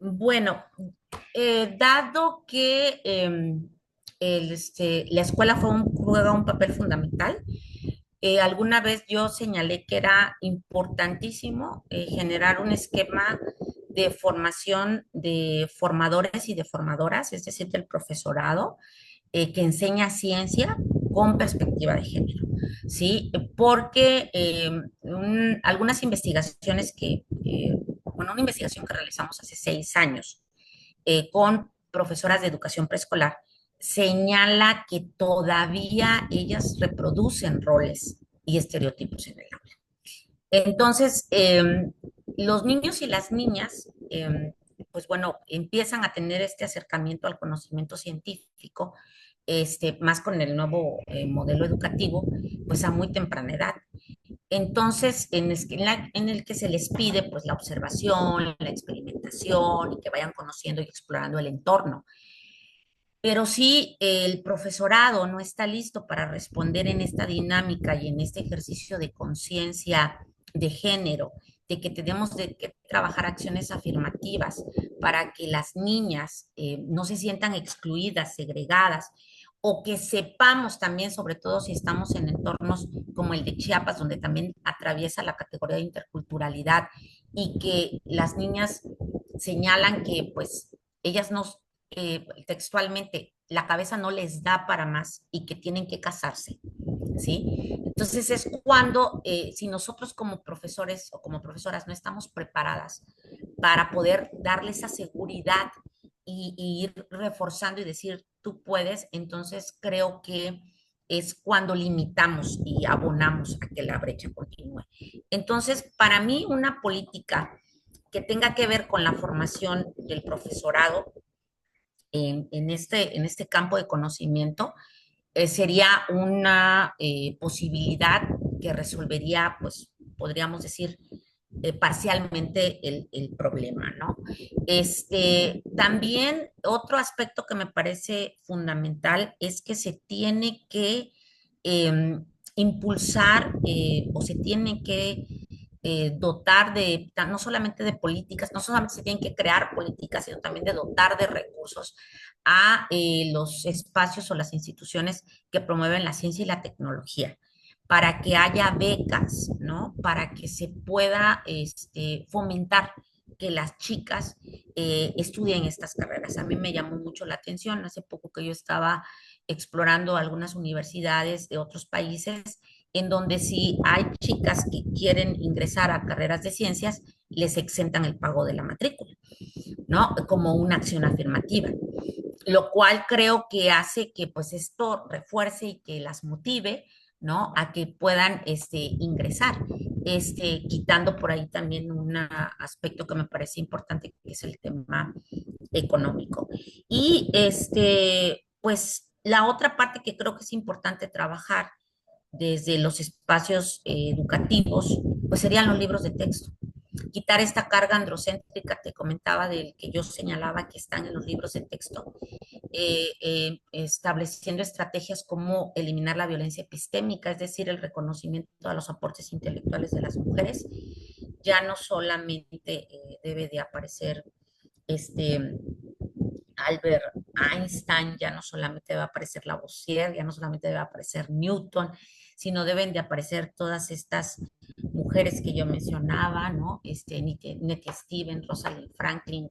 Bueno, dado que la escuela juega un papel fundamental, alguna vez yo señalé que era importantísimo generar un esquema de formación de formadores y de formadoras, es decir, del profesorado, que enseña ciencia con perspectiva de género, ¿sí? Porque algunas investigaciones bueno, una investigación que realizamos hace 6 años con profesoras de educación preescolar, señala que todavía ellas reproducen roles y estereotipos en el aula. Entonces, los niños y las niñas, pues bueno, empiezan a tener este acercamiento al conocimiento científico, más con el nuevo modelo educativo, pues a muy temprana edad. Entonces, en el que se les pide pues la observación, la experimentación y que vayan conociendo y explorando el entorno. Pero si el profesorado no está listo para responder en esta dinámica y en este ejercicio de conciencia de género, de que tenemos que trabajar acciones afirmativas para que las niñas no se sientan excluidas, segregadas, o que sepamos también, sobre todo si estamos en entornos como el de Chiapas, donde también atraviesa la categoría de interculturalidad, y que las niñas señalan que pues ellas no, textualmente, la cabeza no les da para más y que tienen que casarse, ¿sí? Entonces es cuando, si nosotros como profesores o como profesoras no estamos preparadas para poder darle esa seguridad y ir reforzando y decir, tú puedes, entonces creo que es cuando limitamos y abonamos a que la brecha continúe. Entonces, para mí, una política que tenga que ver con la formación del profesorado en este campo de conocimiento, sería una posibilidad que resolvería, pues, podríamos decir, parcialmente el problema, ¿no? También otro aspecto que me parece fundamental es que se tiene que impulsar o se tiene que dotar de, no solamente de políticas, no solamente se tienen que crear políticas, sino también de dotar de recursos a los espacios o las instituciones que promueven la ciencia y la tecnología, para que haya becas, ¿no? Para que se pueda fomentar que las chicas estudien estas carreras. A mí me llamó mucho la atención, hace poco que yo estaba explorando algunas universidades de otros países en donde si hay chicas que quieren ingresar a carreras de ciencias, les exentan el pago de la matrícula, ¿no? Como una acción afirmativa, lo cual creo que hace que pues esto refuerce y que las motive, ¿no? A que puedan ingresar, quitando por ahí también un aspecto que me parece importante, que es el tema económico. Y pues la otra parte que creo que es importante trabajar desde los espacios educativos, pues serían los libros de texto. Quitar esta carga androcéntrica, te comentaba, del que yo señalaba que están en los libros de texto, estableciendo estrategias como eliminar la violencia epistémica, es decir, el reconocimiento a los aportes intelectuales de las mujeres. Ya no solamente debe de aparecer Albert Einstein, ya no solamente va a aparecer Lavoisier, ya no solamente va a aparecer Newton, sino deben de aparecer todas estas mujeres que yo mencionaba, ¿no? Nettie Stevens, Rosalind Franklin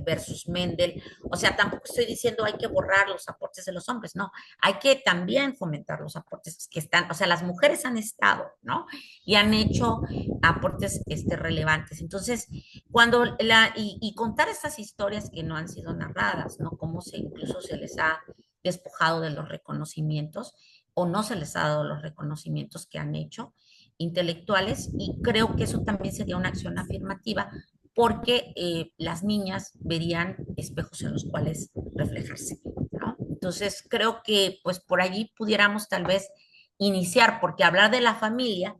versus Mendel. O sea, tampoco estoy diciendo hay que borrar los aportes de los hombres, no. Hay que también fomentar los aportes que están, o sea, las mujeres han estado, ¿no? Y han hecho aportes relevantes. Entonces, y contar estas historias que no han sido narradas, ¿no? Cómo incluso se les ha despojado de los reconocimientos o no se les ha dado los reconocimientos que han hecho intelectuales, y creo que eso también sería una acción afirmativa porque las niñas verían espejos en los cuales reflejarse, ¿no? Entonces creo que pues por allí pudiéramos tal vez iniciar, porque hablar de la familia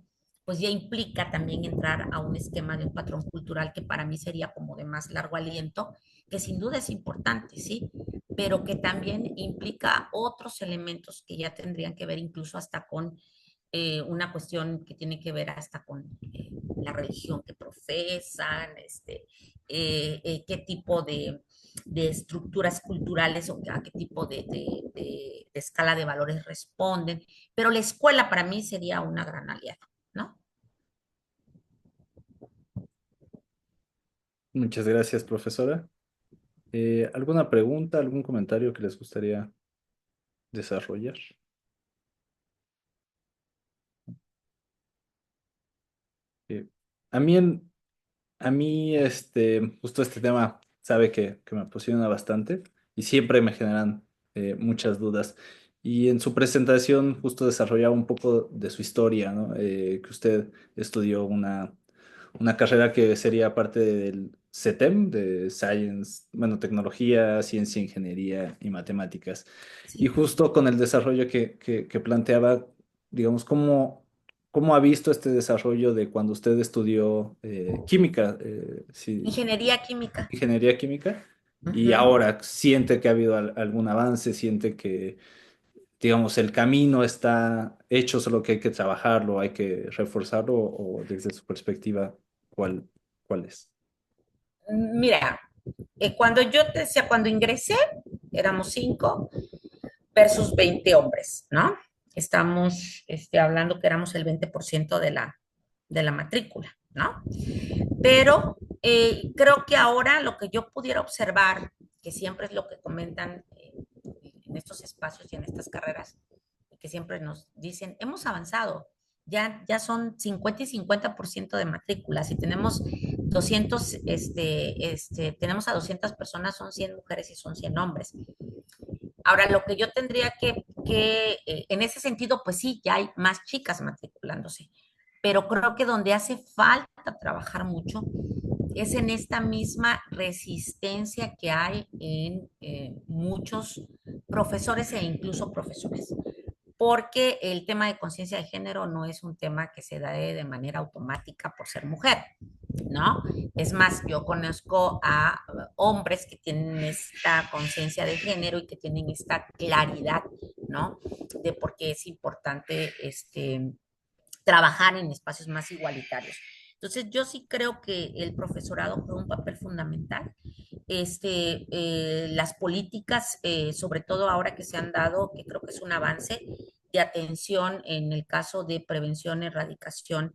pues ya implica también entrar a un esquema de un patrón cultural que para mí sería como de más largo aliento, que sin duda es importante, ¿sí? Pero que también implica otros elementos que ya tendrían que ver incluso hasta con una cuestión que tiene que ver hasta con la religión que profesan, qué tipo de estructuras culturales o a qué tipo de escala de valores responden. Pero la escuela para mí sería una gran aliada, ¿no? Muchas gracias, profesora. ¿Alguna pregunta, algún comentario que les gustaría desarrollar? Eh, a mí, justo este tema, sabe que me apasiona bastante y siempre me generan muchas dudas. Y en su presentación justo desarrollaba un poco de su historia, ¿no? Que usted estudió una carrera que sería parte del CETEM, de Science, bueno, tecnología, ciencia, ingeniería y matemáticas. Y Sí. justo con el desarrollo que planteaba, digamos, ¿cómo ha visto este desarrollo de cuando usted estudió química, sí, Ingeniería química. ingeniería química, y Ujú. ahora siente que ha habido algún avance, siente que, digamos, el camino está hecho, solo que hay que trabajarlo, hay que reforzarlo, o desde su perspectiva, ¿cuál, cuál es? Mira, cuando yo te decía, cuando ingresé, éramos 5 versus 20 hombres, ¿no? Estamos hablando que éramos el 20% de la matrícula, ¿no? Pero creo que ahora lo que yo pudiera observar, que siempre es lo que comentan en estos espacios y en estas carreras, que siempre nos dicen, hemos avanzado, ya son 50 y 50% de matrículas y tenemos 200, tenemos a 200 personas, son 100 mujeres y son 100 hombres. Ahora, lo que yo tendría en ese sentido, pues sí, ya hay más chicas matriculándose, pero creo que donde hace falta trabajar mucho es en esta misma resistencia que hay en muchos profesores e incluso profesores, porque el tema de conciencia de género no es un tema que se da de manera automática por ser mujer, ¿no? Es más, yo conozco a hombres que tienen esta conciencia de género y que tienen esta claridad, ¿no? De por qué es importante trabajar en espacios más igualitarios. Entonces, yo sí creo que el profesorado juega un papel fundamental. Las políticas, sobre todo ahora que se han dado, que creo que es un avance de atención en el caso de prevención, erradicación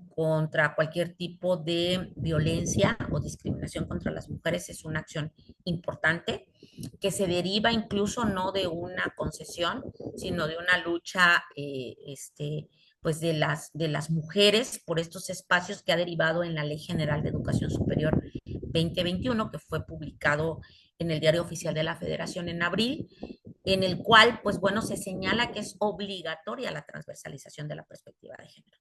contra cualquier tipo de violencia o discriminación contra las mujeres, es una acción importante que se deriva incluso no de una concesión, sino de una lucha pues de las mujeres por estos espacios que ha derivado en la Ley General de Educación Superior 2021, que fue publicado en el Diario Oficial de la Federación en abril, en el cual, pues bueno, se señala que es obligatoria la transversalización de la perspectiva de género.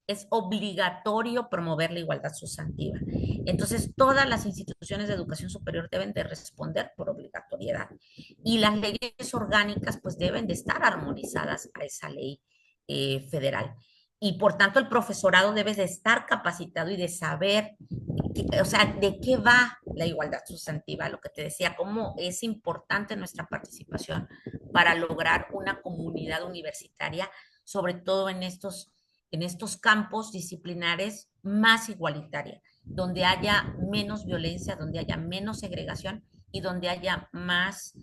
Es obligatorio promover la igualdad sustantiva. Entonces, todas las instituciones de educación superior deben de responder por obligatoriedad. Y las leyes orgánicas, pues, deben de estar armonizadas a esa ley federal. Y por tanto, el profesorado debe de estar capacitado y de saber, o sea, de qué va la igualdad sustantiva, lo que te decía, cómo es importante nuestra participación para lograr una comunidad universitaria, sobre todo en estos campos disciplinares más igualitaria, donde haya menos violencia, donde haya menos segregación y donde haya más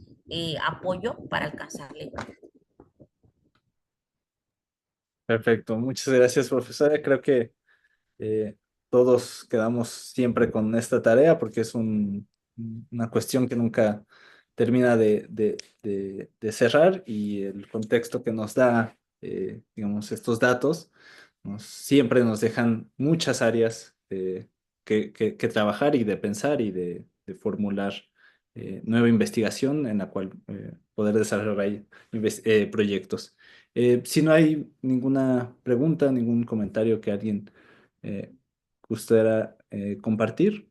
apoyo para alcanzar la igualdad. Perfecto, muchas gracias, profesora. Creo que eh, todos quedamos siempre con esta tarea porque es una cuestión que nunca termina de cerrar, y el contexto que nos da, digamos, estos datos siempre nos dejan muchas áreas que trabajar y de pensar y de formular nueva investigación en la cual poder desarrollar proyectos. Si no hay ninguna pregunta, ningún comentario que alguien gustaría compartir,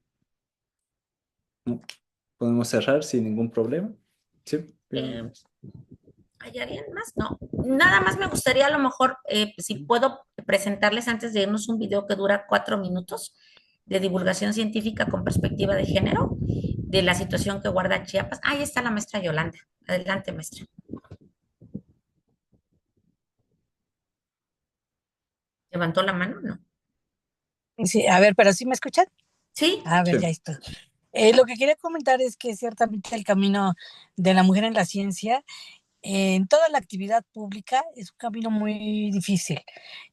¿no? Podemos cerrar sin ningún problema. Sí, bien. Eh, ¿Hay alguien más? No. Nada más me gustaría a lo mejor, si puedo presentarles antes de irnos un video que dura 4 minutos de divulgación científica con perspectiva de género, de la situación que guarda Chiapas. Ahí está la maestra Yolanda. Adelante, maestra. levantó la mano, ¿no? Sí, a ver, pero ¿sí me escuchan? Sí, A ver, Sí. ya está. Lo que quería comentar es que ciertamente el camino de la mujer en la ciencia, en toda la actividad pública, es un camino muy difícil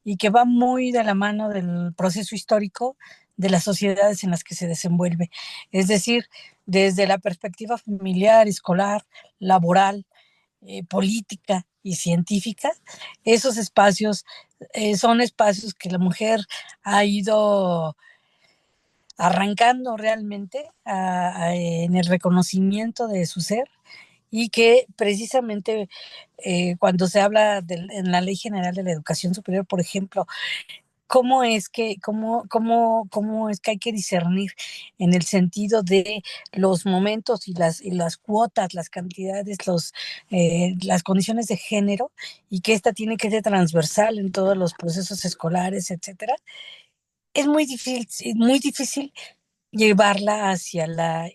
y que va muy de la mano del proceso histórico de las sociedades en las que se desenvuelve. Es decir, desde la perspectiva familiar, escolar, laboral, política y científica, esos espacios son espacios que la mujer ha ido arrancando realmente en el reconocimiento de su ser y que precisamente cuando se habla en la Ley General de la Educación Superior, por ejemplo, cómo es que hay que discernir en el sentido de los momentos y las cuotas, las cantidades, las condiciones de género y que esta tiene que ser transversal en todos los procesos escolares, etcétera. Muy difícil llevarla hacia la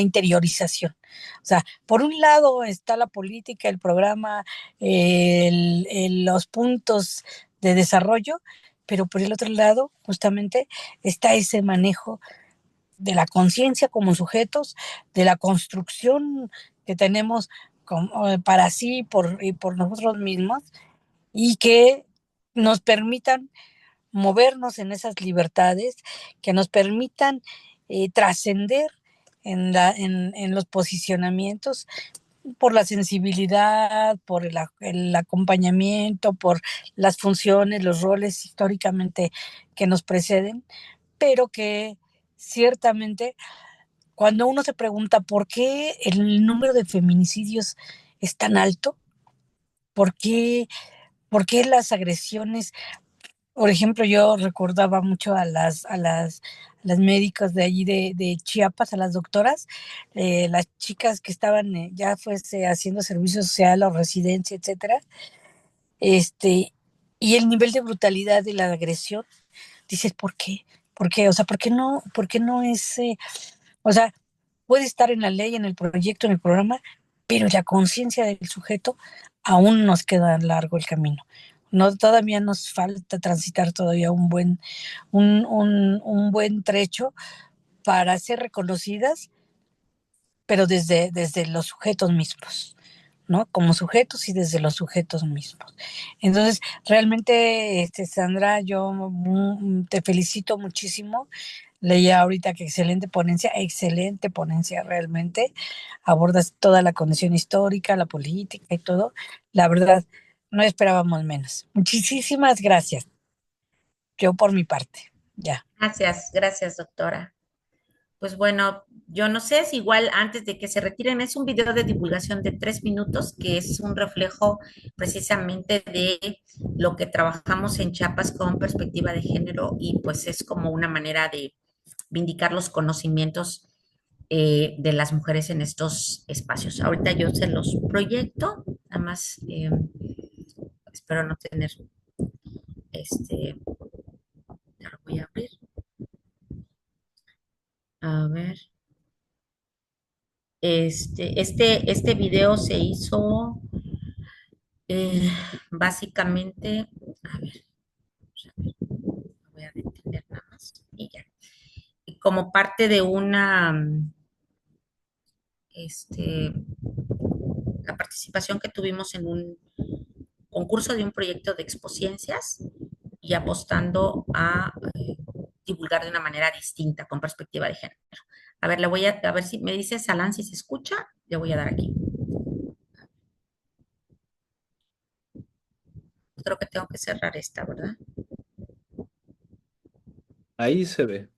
interiorización. O sea, por un lado está la política, el programa, los puntos de desarrollo, pero por el otro lado, justamente, está ese manejo de la conciencia como sujetos, de la construcción que tenemos para sí y por nosotros mismos, y que nos permitan movernos en esas libertades, que nos permitan trascender en los posicionamientos por la sensibilidad, por el acompañamiento, por las funciones, los roles históricamente que nos preceden, pero que ciertamente cuando uno se pregunta por qué el número de feminicidios es tan alto, por qué, por qué las agresiones. Por ejemplo, yo recordaba mucho a las médicas de allí de Chiapas, a las doctoras, las chicas que estaban ya fuese haciendo servicio social o residencia, etcétera, este, y el nivel de brutalidad de la agresión, dices, ¿por qué? ¿Por qué? O sea, por qué no es, o sea, puede estar en la ley, en el proyecto, en el programa, pero la conciencia del sujeto aún nos queda largo el camino. No, todavía nos falta transitar todavía un buen trecho para ser reconocidas, pero desde los sujetos mismos, ¿no? Como sujetos y desde los sujetos mismos. Entonces, realmente, Sandra, yo te felicito muchísimo. Leía ahorita que excelente ponencia realmente. Abordas toda la condición histórica, la política y todo. La verdad, no esperábamos menos. Muchísimas gracias. Yo por mi parte, ya. gracias, doctora. Pues bueno, yo no sé si igual antes de que se retiren es un video de divulgación de 3 minutos que es un reflejo precisamente de lo que trabajamos en Chiapas con perspectiva de género y pues es como una manera de vindicar los conocimientos de las mujeres en estos espacios. Ahorita yo se los proyecto, nada más espero no tener ya lo voy a abrir. A ver. Este video se hizo básicamente, a ver, lo voy a detener nada más y ya. Y como parte de la participación que tuvimos en un concurso de un proyecto de expociencias y apostando a divulgar de una manera distinta, con perspectiva de género. A ver, a ver si me dice Salán si se escucha, le voy a dar aquí. Creo que tengo que cerrar esta, ¿verdad? Ahí se ve.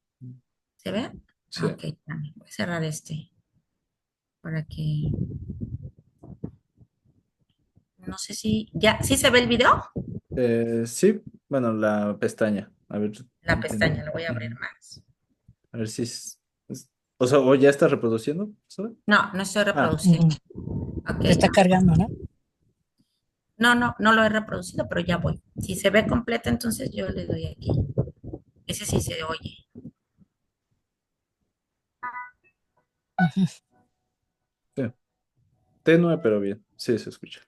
¿Se ve? Sí. Ah, ok, voy a cerrar para que, no sé si, ya, ¿sí se ve el video? Sí, bueno, la pestaña. A ver, La intento. pestaña, la voy a abrir Ujú. más. A ver si o sea, o ya está reproduciendo, ¿sabes? No, no estoy Ah, reproduciendo. Mm, Ok. Se está cargando, ¿no? No, no, no lo he reproducido, pero ya voy. Si se ve completa, entonces yo le doy aquí. Ese sí se oye. sí. Tenue, pero bien. Sí, se escucha.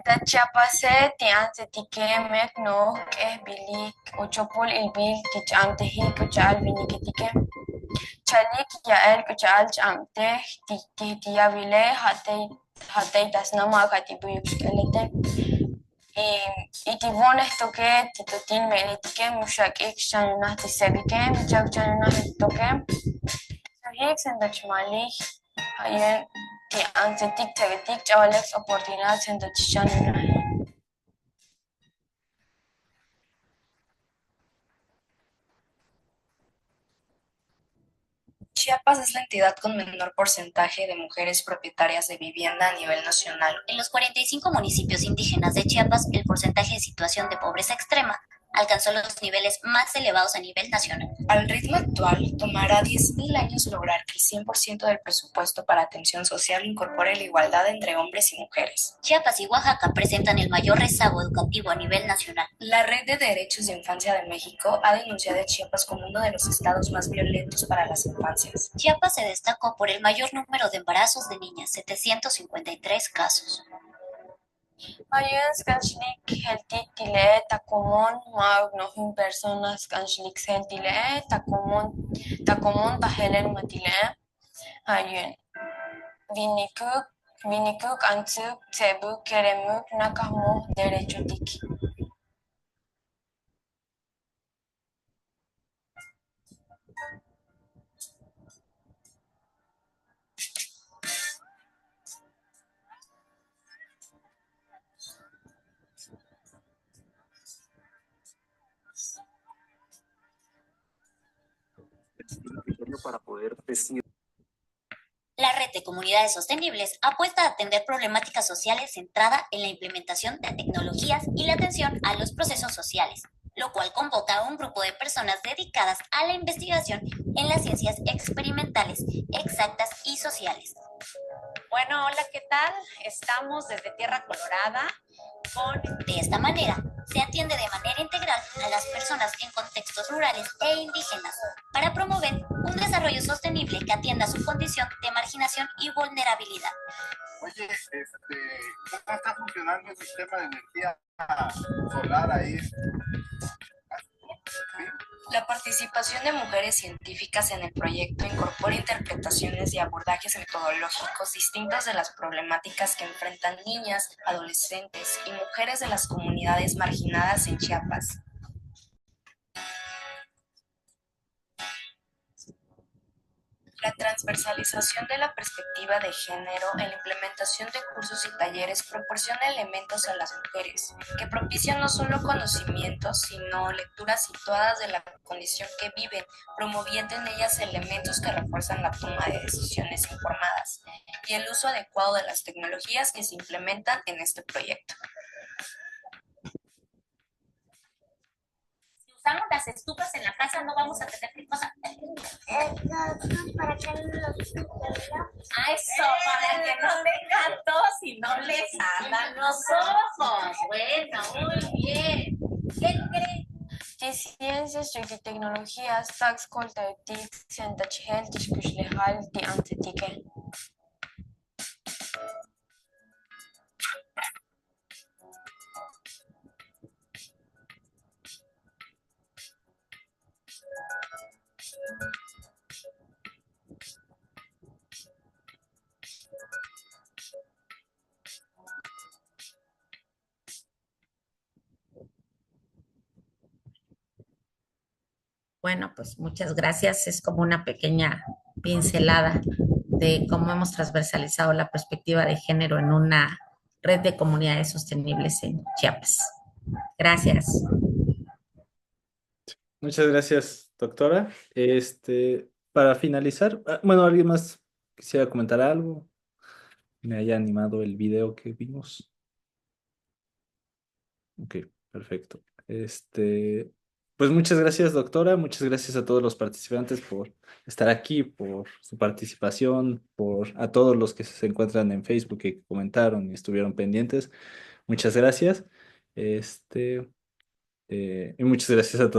Da Chiapase tian se tikemek no ke bilik uchopol il bil tichante hi kuchal vini ketike chalik ya el kuchal chamte titia vile hatei tasnama katibu yukelete y tibones toque titutin menitike mushak ik chanuna tisebike michak chanuna toque sahik sendachmali hayen ti ansetik tegetik chavalex oportunidad sendachanuna. Chiapas es la entidad con menor porcentaje de mujeres propietarias de vivienda a nivel nacional. En los 45 municipios indígenas de Chiapas, el porcentaje de situación de pobreza extrema alcanzó los niveles más elevados a nivel nacional. Al ritmo actual, tomará 10.000 años lograr que el 100% del presupuesto para atención social incorpore la igualdad entre hombres y mujeres. Chiapas y Oaxaca presentan el mayor rezago educativo a nivel nacional. La Red de Derechos de Infancia de México ha denunciado a Chiapas como uno de los estados más violentos para las infancias. Chiapas se destacó por el mayor número de embarazos de niñas, 753 casos. Ayun skanshlik heltik tile takomon magnohin personas skanshlik tile takomon tahelen matile ayun vinikuk antsuk tsebuk keremuk nakahmo derechotik. Para poder decir. La red de comunidades sostenibles apuesta a atender problemáticas sociales centrada en la implementación de tecnologías y la atención a los procesos sociales, lo cual convoca a un grupo de personas dedicadas a la investigación en las ciencias experimentales, exactas y sociales. Bueno, hola, ¿qué tal? Estamos desde Tierra Colorada De esta manera, se atiende de manera integral a las personas en contextos rurales e indígenas para promover un desarrollo sostenible que atienda su condición de marginación y vulnerabilidad. Oye, ¿cómo está funcionando el sistema de energía solar ahí? La participación de mujeres científicas en el proyecto incorpora interpretaciones y abordajes metodológicos distintos de las problemáticas que enfrentan niñas, adolescentes y mujeres de las comunidades marginadas en Chiapas. La transversalización de la perspectiva de género en la implementación de cursos y talleres proporciona elementos a las mujeres que propician no solo conocimientos, sino lecturas situadas de la condición que viven, promoviendo en ellas elementos que refuerzan la toma de decisiones informadas y el uso adecuado de las tecnologías que se implementan en este proyecto. usamos las estufas en la casa, no vamos a tener que pasar. Para que no los Eso, para que no tengan tos y no les ardan los ojos. Bueno, muy bien. ¿Qué creen? Die ciencias y tecnologías tax coltautic sentachel tishkushlehal die antetike. Bueno, pues muchas gracias. Es como una pequeña pincelada de cómo hemos transversalizado la perspectiva de género en una red de comunidades sostenibles en Chiapas. Gracias. Muchas gracias, doctora. Para finalizar, bueno, ¿alguien más quisiera comentar algo? ¿Me haya animado el video que vimos? Ok, perfecto. Pues muchas gracias, doctora. Muchas gracias a todos los participantes por estar aquí, por su participación, a todos los que se encuentran en Facebook y que comentaron y estuvieron pendientes. Muchas gracias. Y muchas gracias a todos.